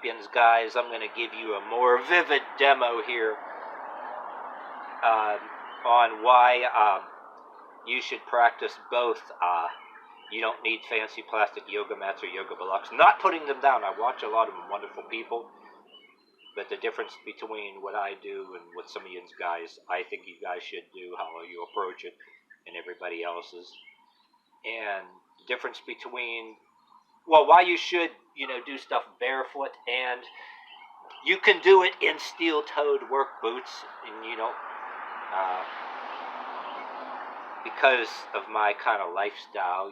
champions, guys. I'm going to give you a more vivid demo here on why you should practice both. You don't need fancy plastic yoga mats or yoga blocks. Not putting them down. I watch a lot of them, wonderful people. But the difference between what I do and what some of you guys, I think you guys should do, how you approach it, and everybody else's. And the difference between, well, why you should, do stuff barefoot, and you can do it in steel-toed work boots, and you don't, because of my kind of lifestyle,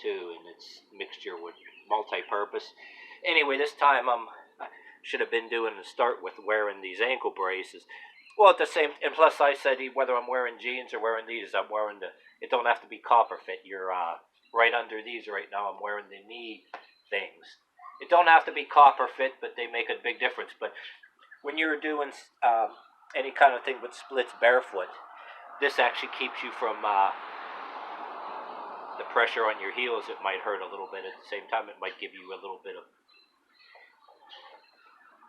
too, and it's mixture with multi-purpose. Anyway, this time I should have been doing the start with wearing these ankle braces. Well, at the same, and plus I said whether I'm wearing jeans or wearing these, I'm wearing it don't have to be copper fit. You're right under these right now. I'm wearing the knee things. It don't have to be copper fit, but they make a big difference. But when you're doing any kind of thing with splits barefoot, this actually keeps you from the pressure on your heels. It might hurt a little bit. At the same time, it might give you a little bit of,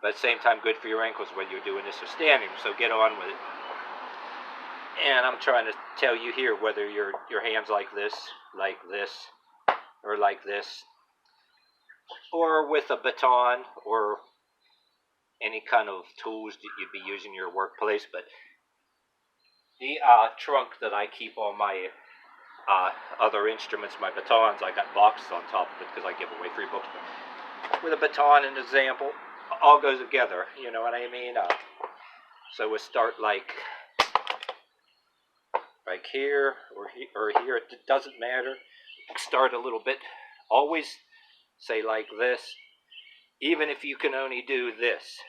but at the same time, good for your ankles whether you're doing this or standing. So get on with it. And I'm trying to tell you here whether your hands like this, or like this, or with a baton, or any kind of tools that you'd be using in your workplace. But the trunk that I keep all my other instruments, my batons, I got boxes on top of it because I give away free books. But with a baton, an example, all goes together, you know what I mean? So we start like here or here, it doesn't matter. Start a little bit, always say like this, even if you can only do this,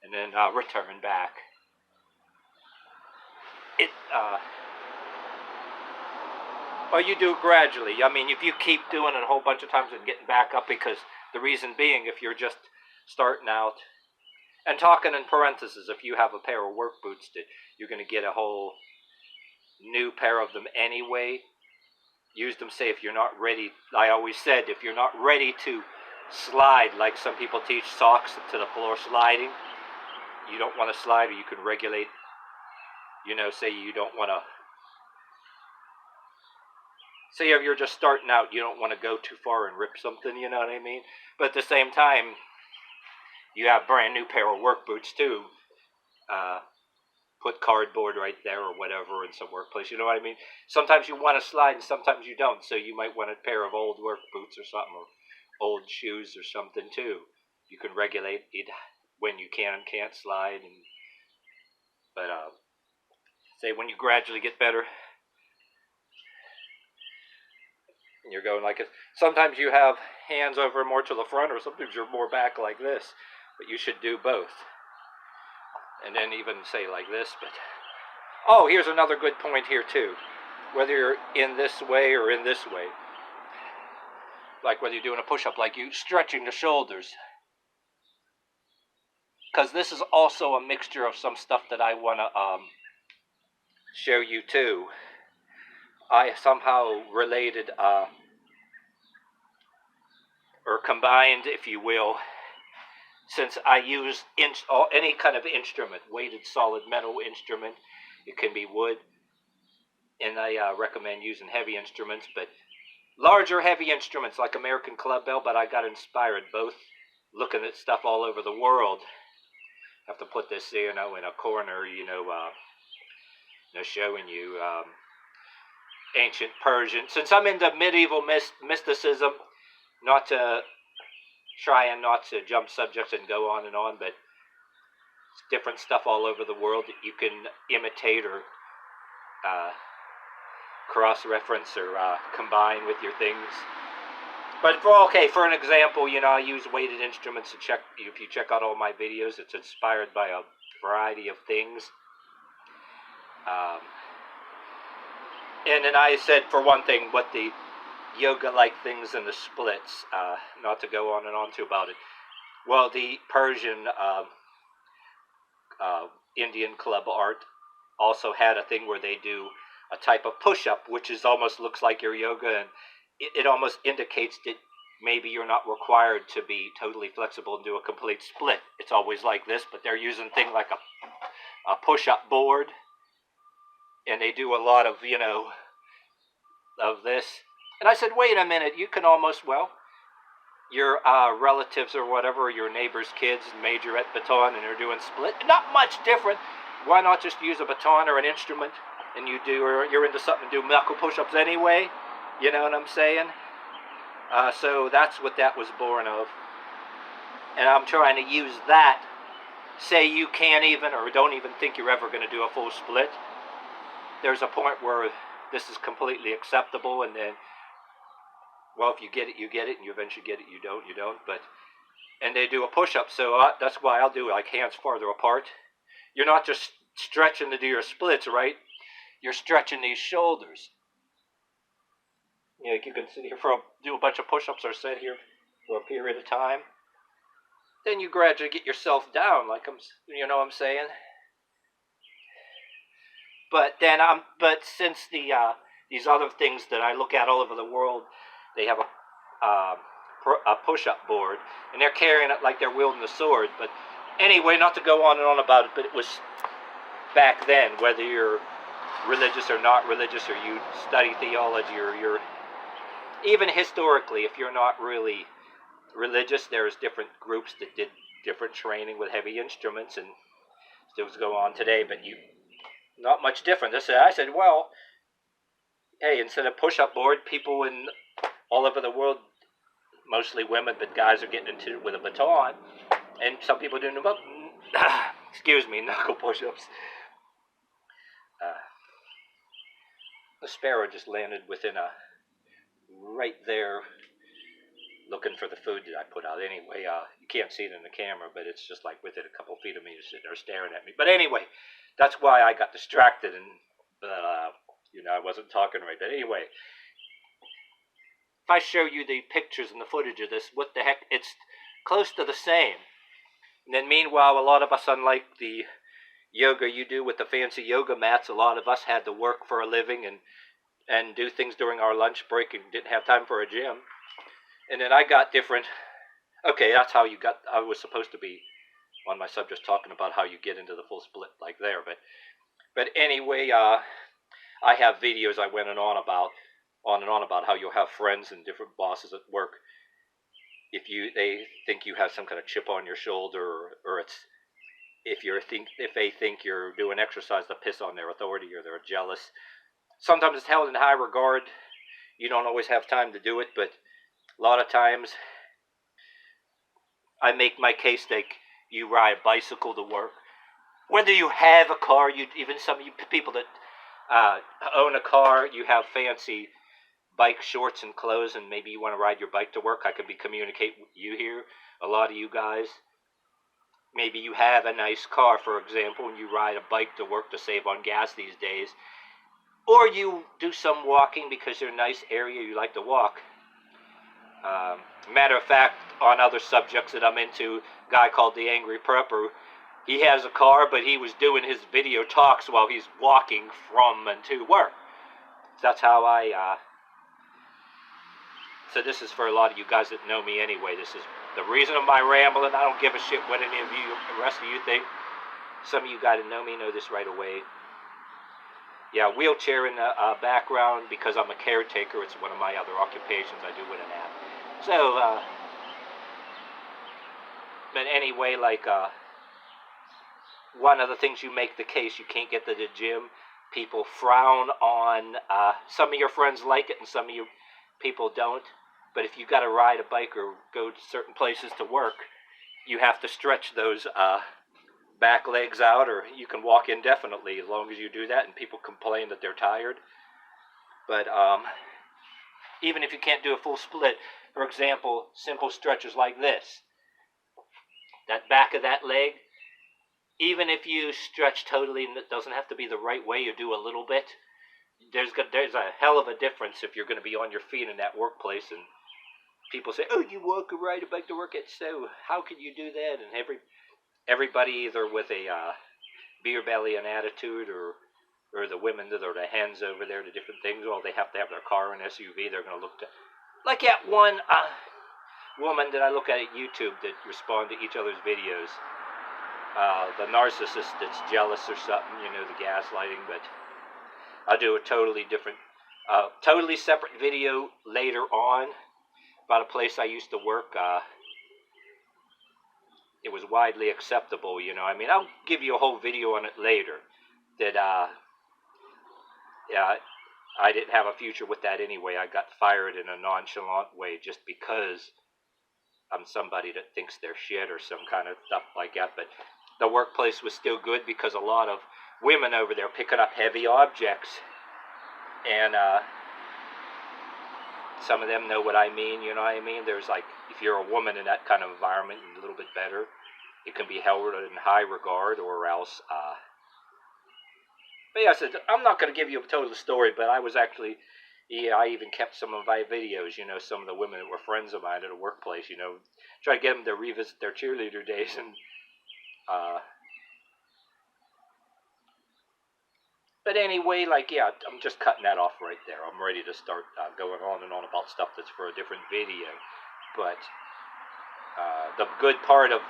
and then return back. Or you do it gradually. I mean, if you keep doing it a whole bunch of times and getting back up, because the reason being, if you're just starting out, and talking in parentheses, if you have a pair of work boots that you're going to get a whole new pair of them anyway, use them. Say if you're not ready, I always said, if you're not ready to slide, like some people teach socks to the floor sliding, you don't want to slide, or you can regulate, say you don't want to, say if you're just starting out, you don't want to go too far and rip something, you know what I mean? But at the same time, you have a brand new pair of work boots too. Put cardboard right there or whatever in some workplace, you know what I mean? Sometimes you want to slide and sometimes you don't, so you might want a pair of old work boots or something, or old shoes or something too. You can regulate it when you can and can't slide. But say when you gradually get better, and you're going like it. Sometimes you have hands over more to the front, or sometimes you're more back like this. But you should do both. And then even say like this. But oh, here's another good point here too. Whether you're in this way or in this way, like whether you're doing a push-up, like you stretching the shoulders, because this is also a mixture of some stuff that I want to show you too. I somehow related or combined, if you will, since I use any kind of instrument, weighted solid metal instrument. It can be wood, and I recommend using heavy instruments, but larger heavy instruments like American club bell. But I got inspired both looking at stuff all over the world. I have to put this, in a corner, showing you ancient Persian. Since I'm into medieval mysticism, not to jump subjects and go on and on, but it's different stuff all over the world that you can imitate or cross-reference or combine with your things. But for an example, I use weighted instruments to check. If you check out all my videos, it's inspired by a variety of things. And then I said, for one thing, what the yoga-like things in the splits, not to go on and on to about it. Well, the Persian Indian club art also had a thing where they do a type of push-up, which almost looks like your yoga, and it almost indicates that maybe you're not required to be totally flexible and do a complete split. It's always like this, but they're using things like a push-up board, and they do a lot of, of this. And I said, wait a minute, you can almost, your relatives or whatever, your neighbor's kids major at baton and they're doing split. Not much different. Why not just use a baton or an instrument and or you're into something and do knuckle push-ups anyway? You know what I'm saying? So that's what that was born of. And I'm trying to use that. Say you can't even or don't even think you're ever going to do a full split. There's a point where this is completely acceptable, and then, if you get it, you get it, and you eventually get it, you don't. And they do a push-up, so that's why I'll do like hands farther apart. You're not just stretching to do your splits, right? You're stretching these shoulders. You can sit here do a bunch of push-ups or sit here for a period of time. Then you gradually get yourself down, what I'm saying? But then since these other things that I look at all over the world, they have a push-up board, and they're carrying it like they're wielding a sword. But anyway, not to go on and on about it, but it was back then, whether you're religious or not religious, or you study theology, or you're even historically, if you're not really religious, there's different groups that did different training with heavy instruments, and still go on today. But not much different. I said, hey, instead of push-up board, people all over the world, mostly women, but guys are getting into it with a baton, and some people doing knuckle push-ups. The sparrow just landed within right there, looking for the food that I put out. Anyway, you can't see it in the camera, but it's just like within a couple feet of me, sitting there staring at me. But anyway, that's why I got distracted, and I wasn't talking right. But anyway, if I show you the pictures and the footage of this, what the heck, it's close to the same. And then meanwhile, a lot of us, unlike the yoga you do with the fancy yoga mats, a lot of us had to work for a living and do things during our lunch break and didn't have time for a gym. And then I got different. Okay, that's how I was supposed to be on my subject, talking about how you get into the full split like there. But anyway, I have videos I went on and on about how you'll have friends and different bosses at work. If they think you have some kind of chip on your shoulder, or if they think you're doing exercise to piss on their authority, or they're jealous. Sometimes it's held in high regard. You don't always have time to do it, but a lot of times I make my case like you ride a bicycle to work. Whether you have a car, even some of you people that own a car, you have fancy bike shorts and clothes, and maybe you want to ride your bike to work. I could be communicating with you here, a lot of you guys. Maybe you have a nice car, for example, and you ride a bike to work to save on gas these days. Or you do some walking because you're in a nice area you like to walk. Matter of fact, on other subjects that I'm into, a guy called the Angry Prepper, he has a car, but he was doing his video talks while he's walking from and to work. So that's how so this is for a lot of you guys that know me anyway. This is the reason of my rambling. I don't give a shit what any of you, the rest of you think. Some of you guys that know me know this right away. Yeah, wheelchair in the background because I'm a caretaker. It's one of my other occupations I do with an app. So, but anyway, one of the things you make the case, you can't get to the gym. People frown on, some of your friends like it and some of you people don't. But if you got to ride a bike or go to certain places to work, you have to stretch those back legs out, or you can walk indefinitely as long as you do that, and people complain that they're tired. But even if you can't do a full split, for example, simple stretches like this, that back of that leg, even if you stretch totally, and it doesn't have to be the right way, you do a little bit, there's a hell of a difference if you're going to be on your feet in that workplace. And people say, oh, you walk or ride a bike to work. It's so, how can you do that? And everybody either with a beer belly and attitude, or the women that are the hens over there, the different things, well, they have to have their car and SUV. They're going to look to, like at one, woman that I look at YouTube that respond to each other's videos. The narcissist that's jealous or something, the gaslighting, but I'll do a totally different, totally separate video later on about a place I used to work. It was widely acceptable, I'll give you a whole video on it later. That, yeah, I didn't have a future with that anyway. I got fired in a nonchalant way just because I'm somebody that thinks they're shit or some kind of stuff like that. But the workplace was still good because a lot of women over there picking up heavy objects. And some of them know what I mean, There's like, if you're a woman in that kind of environment, a little bit better, it can be held in high regard, or else, but yeah, I said, I'm not going to give you a total story, but I was actually, I even kept some of my videos, some of the women that were friends of mine at a workplace, try to get them to revisit their cheerleader days, and, but anyway, I'm just cutting that off right there. I'm ready to start going on and on about stuff that's for a different video, but the good part of,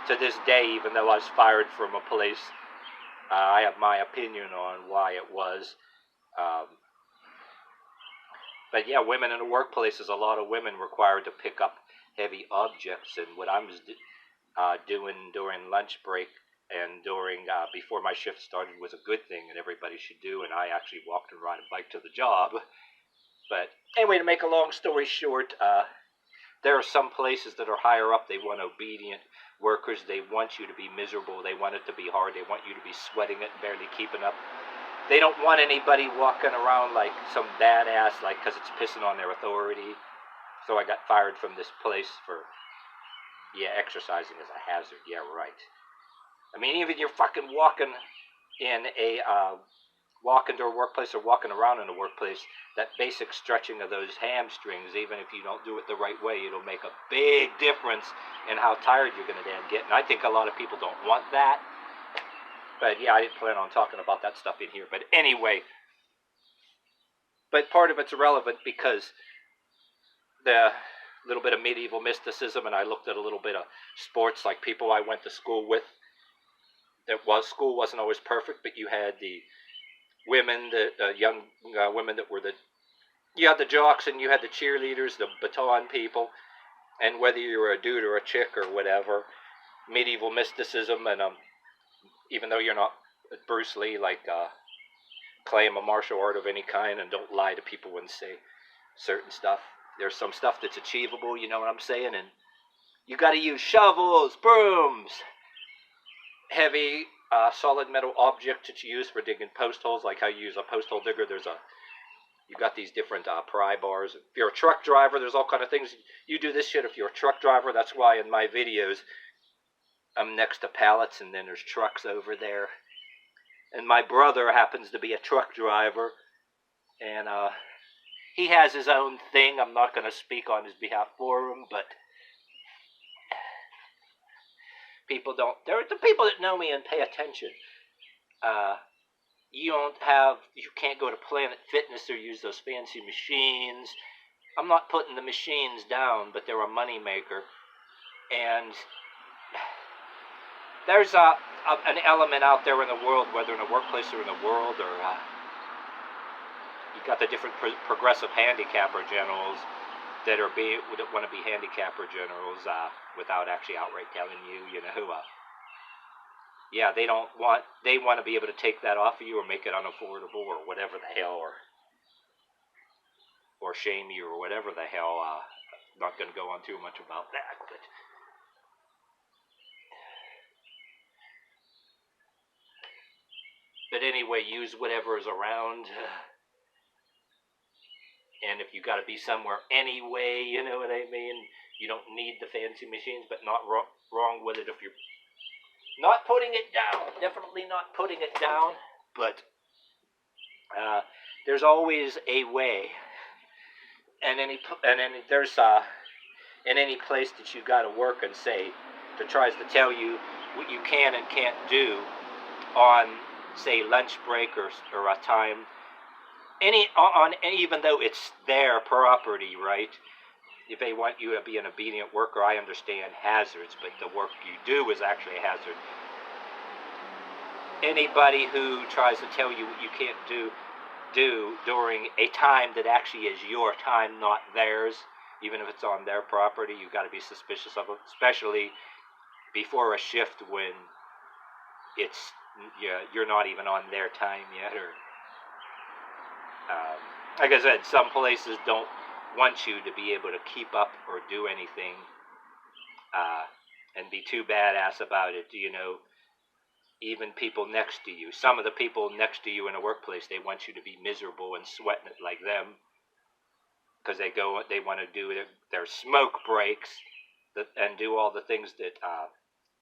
to this day, even though I was fired from a place, I have my opinion on why it was. But yeah, women in the workplace, is a lot of women required to pick up heavy objects, and what I was doing during lunch break and during before my shift started was a good thing, and everybody should do. And I actually walked and ride a bike to the job. But anyway, to make a long story short, there are some places that are higher up. They want obedient workers. They want you to be miserable. They want it to be hard. They want you to be sweating it and barely keeping up. They don't want anybody walking around like some badass, like, because it's pissing on their authority. So I got fired from this place for, exercising is a hazard. Yeah, right. I mean, even you're fucking walking in walking to a workplace or walking around in a workplace, that basic stretching of those hamstrings, even if you don't do it the right way, it'll make a big difference in how tired you're going to damn get. And I think a lot of people don't want that. But yeah, I didn't plan on talking about that stuff in here. But anyway, but part of it's irrelevant because the little bit of medieval mysticism, and I looked at a little bit of sports, like people I went to school with. School wasn't always perfect, but you had the women, the young women that were you had the jocks and you had the cheerleaders, the baton people, and whether you were a dude or a chick or whatever, medieval mysticism, and even though you're not Bruce Lee, claim a martial art of any kind and don't lie to people and say certain stuff. There's some stuff that's achievable, you know what I'm saying, and you got to use shovels, brooms, heavy solid metal object that you use for digging post holes, like how you use a post hole digger. You got these different pry bars. If you're a truck driver, there's all kind of things. You do this shit if you're a truck driver. That's why in my videos, I'm next to pallets and then there's trucks over there. And my brother happens to be a truck driver, and he has his own thing. I'm not going to speak on his behalf for him, but the people that know me and pay attention, you can't go to Planet Fitness or use those fancy machines. I'm not putting the machines down, but they're a moneymaker. And there's an element out there in the world, whether in a workplace or in the world, or you got the different progressive handicapper generals that want to be handicapper generals without actually outright telling you, they want to be able to take that off of you or make it unaffordable or whatever the hell, or shame you or whatever the hell. I'm not going to go on too much about that, but anyway, use whatever is around. And if you got to be somewhere anyway, you know what I mean? You don't need the fancy machines, but not wrong with it if you're not putting it down. Definitely not putting it down. But there's always a way. And there's in any place that you got to work and say, that tries to tell you what you can and can't do on, say, lunch break or a time. Even though it's their property, right? if they want you to be an obedient worker, I understand hazards, but the work you do is actually a hazard. Anybody who tries to tell you what you can't do during a time that actually is your time, not theirs, even if it's on their property, you've got to be suspicious of it, especially before a shift when it's you're not even on their time yet. Or like I said, some places don't want you to be able to keep up or do anything and be too badass about it. Even people next to you. Some of the people next to you in a workplace, they want you to be miserable and sweating it like them, because they want to do their smoke breaks and do all the things that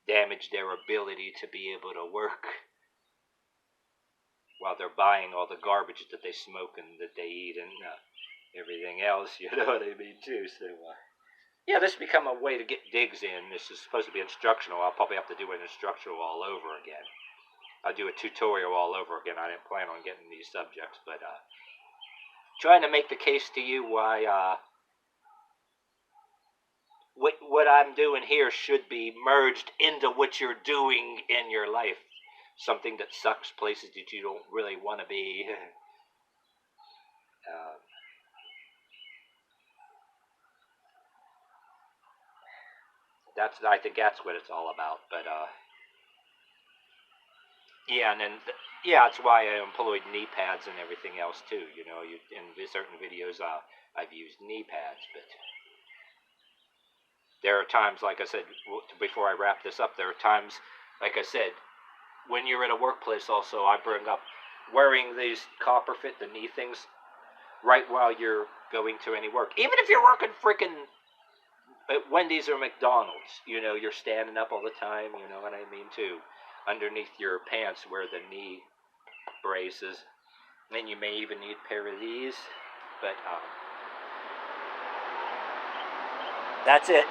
damage their ability to be able to work while they're buying all the garbage that they smoke and that they eat and everything else. You know what I mean too. So yeah, this has become a way to get digs in. This is supposed to be instructional. I'll probably have to do an instructional all over again. I'll do a tutorial all over again. I didn't plan on getting these subjects, but trying to make the case to you why what I'm doing here should be merged into what you're doing in your life. Something that sucks, places that you don't really want to be. I think that's what it's all about. But yeah, and then that's why I employed knee pads and everything else too. In certain videos I've used knee pads, but there are times, like I said, before I wrap this up, there are times, like I said, when you're in a workplace also, I bring up wearing these copper fit, the knee things, right while you're going to any work. Even if you're working freaking at Wendy's or McDonald's, you're standing up all the time, you know what I mean, too. Underneath your pants, wear the knee braces. And you may even need a pair of these. But that's it.